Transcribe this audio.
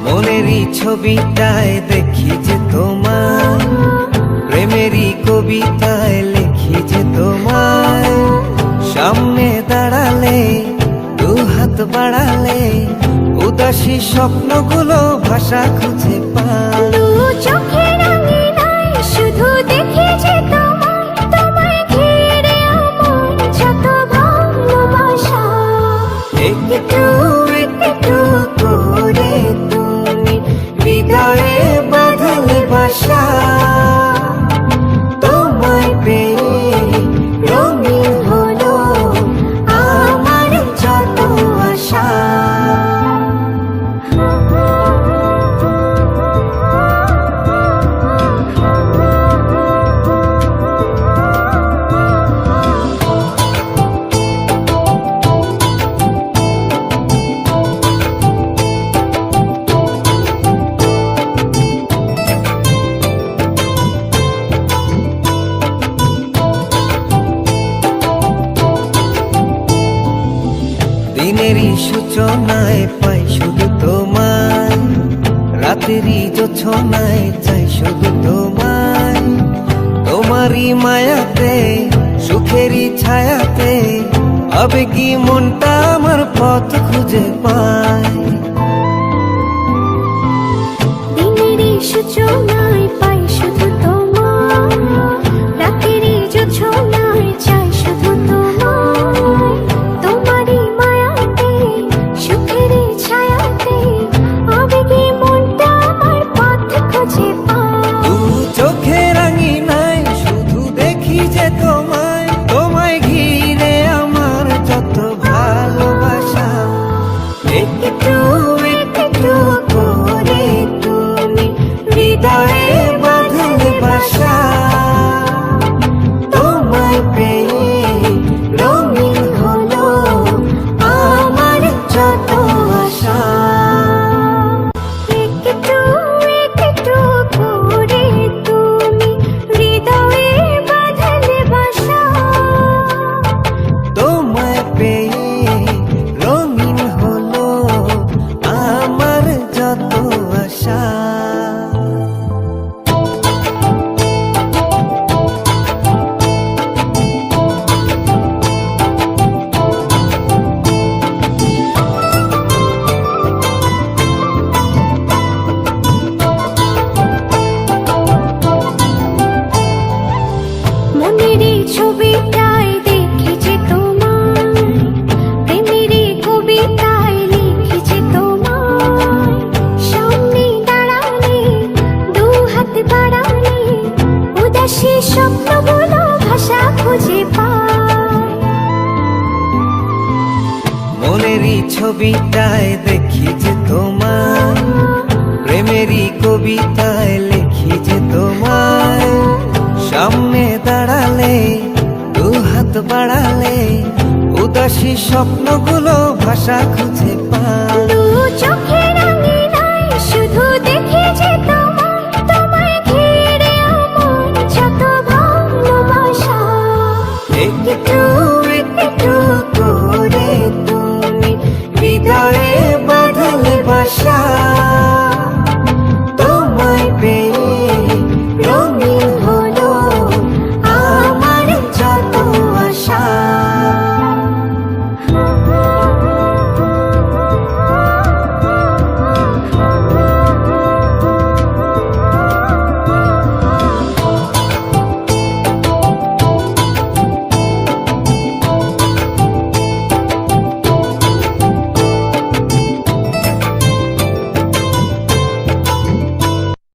মনেরই ছবিটায় দেখি যে তোমায়, প্রেমেরই কবিতায় লিখি যে তোমায়। সামনে দাঁড়ালে দু হাত বাড়ালে উদাসী স্বপ্নগুলো ভাষা খুঁজে পায়। দু চোখের আঙিনায় শুধু দেখি যে তোমায়, তোমায় ঘিরে আমার যত ভালোবাসা। একটু একটু করে তুমি হৃদয়ে বাঁধলে বাসা। তোমায় পেয়ে রঙিন হলো আমার যত আশা। দিনেরই সূচনায় পাই শুধু তোমায়, রাতেরই জোছনায় চাই শুধু তোমায়। তোমারই মায়াতে সুখেরই ছায়াতে আবেগী মনটা আমার পথ খুঁজে পায়। দিনেরই সূচনায় পাই শুধু তোমায়, রাতেরই জোছনায় চাই শুধু তোমায়। তোমারই মায়াতে সুখেরই ছায়াতে আবেগী মনটা আমার পথ খুঁজে পায়। দু চোখের আঙিনায় শুধু দেখি যে তোমায়, তোমায় ঘিরে আমার যত ভালোবাসা। একটু একটু করে তুমি হৃদয়ে বাঁধলে বাসা। তোমায় পেয়ে রঙিন হলো আমার যত আশা। একটু একটু করে তুমি হৃদয়ে বাঁধলে বাসা। তোমায় পেয়ে রঙিন হলো আমার যত আশা। মনেরই ছবিটায় দেখি যে তোমায়, প্রেমেরই কবিতায় লিখি যে তোমায়। সামনে দাঁড়ালে দু হাত বাড়ালে উদাসী স্বপ্নগুলো ভাষা খুঁজে পায়। মনেরই ছবিটায় দেখি যে তোমায়, প্রেমেরই কবিতায় লিখি যে তোমায়। সামনে দাঁড়ালে দু হাত বাড়ালে উদাসী স্বপ্নগুলো ভাষা খুঁজে পায়। দু চোখ